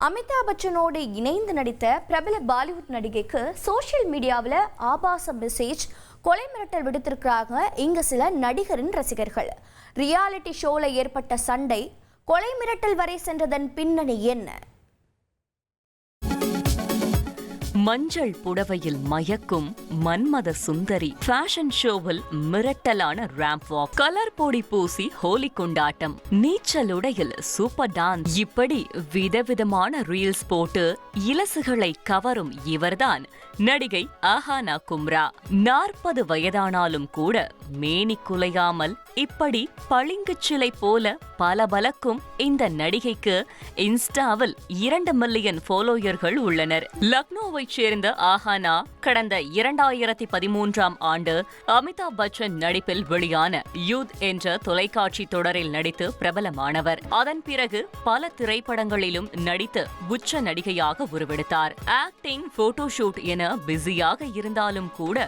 அமிதாப் பச்சனோடு இணைந்து நடித்த பிரபல பாலிவுட் நடிகைக்கு சோஷியல் மீடியாவில் ஆபாச மெசேஜ், கொலை மிரட்டல் விடுத்திருக்கிறாங்க இங்க சில நடிகரின் ரசிகர்கள். ரியாலிட்டி ஷோல ஏற்பட்ட சண்டை, கொலை மிரட்டல் வரை சென்றதன் பின்னணி என்ன? மஞ்சள் புடவையில் மயக்கும் மன்மத சுந்தரி, ஃபேஷன் ஷோவில் மிரட்டலான ரேம்ப் வாக், கலர் பொடி பூசி ஹோலி கொண்டாட்டம், நீச்சல் உடையில் சூப்பர் டான்ஸ், இப்படி விதவிதமான ரீல்ஸ் போட்டு இலசுகளை கவரும் இவர்தான் நடிகை ஆஹானா கும்ரா. 40 வயதானாலும் கூட மேனி குலையாமல் இப்படி பளிங்கு சிலை போல பலபலக்கும் இந்த நடிகைக்கு இன்ஸ்டாவில் 2 மில்லியன் ஃபாலோயர்கள் உள்ளனர். லக்னோவை சேர்ந்த ஆஹானா கடந்த 2013ஆம் ஆண்டு அமிதாப் பச்சன் நடிப்பில் வெளியான யூத் என்ற தொலைக்காட்சி தொடரில் நடித்து பிரபலமானவர். அதன் பிறகு பல திரைப்படங்களிலும் நடித்து உச்ச நடிகையாக உருவெடுத்தார். ஆக்டிங், போட்டோஷூட் என பிஸியாக இருந்தாலும் கூட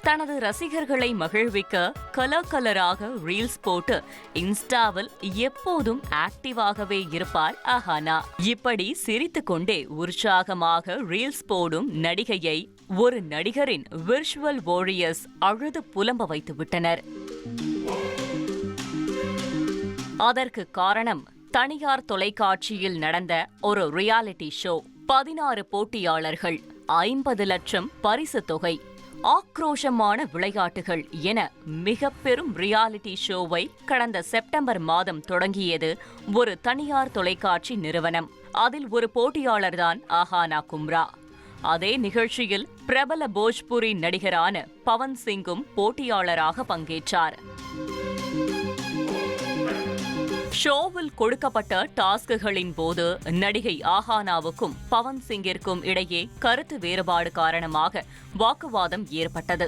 தனது ரசிகர்களை மகிழ்விக்க கலராக ரீல்ஸ் போட்டு இன்ஸ்டாவில் எப்போதும் ஆக்டிவாகவே இருப்பார் ஆஹானா. இப்படி சிரித்துக்கொண்டே உற்சாகமாக ரீல்ஸ் போடும் நடிகையை ஒரு நடிகரின் விர்ச்சுவல் வாரியர்ஸ் அழுது புலம்ப வைத்து விட்டனர். அதற்கு காரணம், தனியார் தொலைக்காட்சியில் நடந்த ஒரு ரியாலிட்டி ஷோ. 16 போட்டியாளர்கள், 50 லட்சம் பரிசு தொகை, ஆக்ரோஷமான விளையாட்டுகள் என மிக பெரும் ரியாலிட்டி ஷோவை கடந்த செப்டம்பர் மாதம் தொடங்கியது ஒரு தனியார் தொலைக்காட்சி நிறுவனம். அதில் ஒரு போட்டியாளர்தான் ஆஹானா கும்ரா. அதே நிகழ்ச்சியில் பிரபல போஜ்புரி நடிகரான பவன் சிங்கும் போட்டியாளராக பங்கேற்றார். ஷோவில் கொடுக்கப்பட்ட டாஸ்குகளின் போது நடிகை ஆஹானாவுக்கும் பவன் சிங்கிற்கும் இடையே கருத்து வேறுபாடு காரணமாக வாக்குவாதம் ஏற்பட்டது.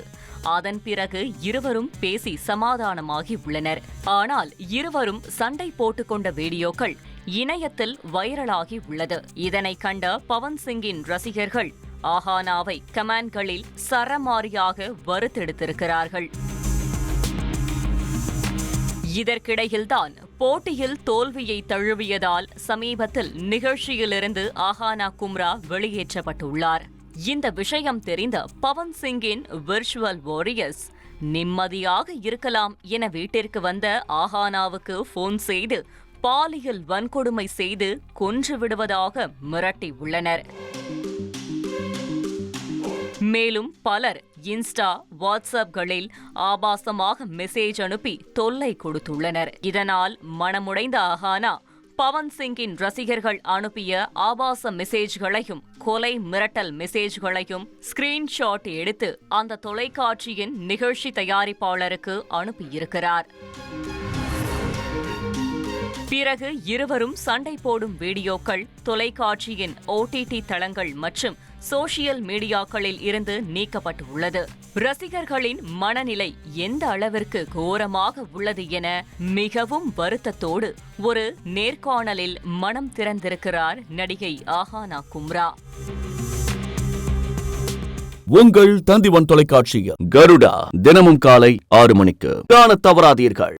அதன் பிறகு இருவரும் பேசி சமாதானமாகி உள்ளனர். ஆனால் இருவரும் சண்டை போட்டுக்கொண்ட வீடியோக்கள் இணையத்தில் வைரலாகி உள்ளது. இதனை கண்ட பவன் சிங்கின் ரசிகர்கள் ஆஹானாவை கமெண்ட்களில் சரமாரியாக வறுத்தெடுத்திருக்கிறார்கள். இதற்கிடையில்தான் போட்டியில் தோல்வியை தழுவியதால் சமீபத்தில் நிகழ்ச்சியிலிருந்து ஆஹானா கும்ரா வெளியேற்றப்பட்டுள்ளார். இந்த விஷயம் தெரிந்த பவன் சிங்கின் விர்ச்சுவல் வாரியர்ஸ் நிம்மதியாக இருக்கலாம் என வீட்டிற்கு வந்த ஆஹானாவுக்கு போன் செய்து பாலியல் வன்கொடுமை செய்து கொன்று விடுவதாக மிரட்டி உள்ளனர். மேலும் பலர் இன்ஸ்டா, வாட்ஸ்அப்களில் ஆபாசமாக மெசேஜ் அனுப்பி தொல்லை கொடுத்துள்ளனர். இதனால் மனமுடைந்த ஆஹானா பவன் சிங்கின் ரசிகர்கள் அனுப்பிய ஆபாச மெசேஜ்களையும் கொலை மிரட்டல் மெசேஜ்களையும் ஸ்கிரீன்ஷாட் எடுத்து அந்த தொலைக்காட்சியின் நிகழ்ச்சி தயாரிப்பாளருக்கு அனுப்பியிருக்கிறார். பிறகு இருவரும் சண்டை போடும் வீடியோக்கள் தொலைக்காட்சியின் OTT தளங்கள் மற்றும் சோஷியல் மீடியாக்களில் இருந்து நீக்கப்பட்டுள்ளது. ரசிகர்களின் மனநிலை எந்த அளவிற்கு கோரமாக உள்ளது என மிகவும் வருத்தத்தோடு ஒரு நேர்காணலில் மனம் திறந்திருக்கிறார் நடிகை ஆஹானா கும்ரா. உங்கள் தந்திவன் தொலைக்காட்சியில் கருடா தினமும் காலை 6 மணிக்கு காணத் தவறாதீர்கள்.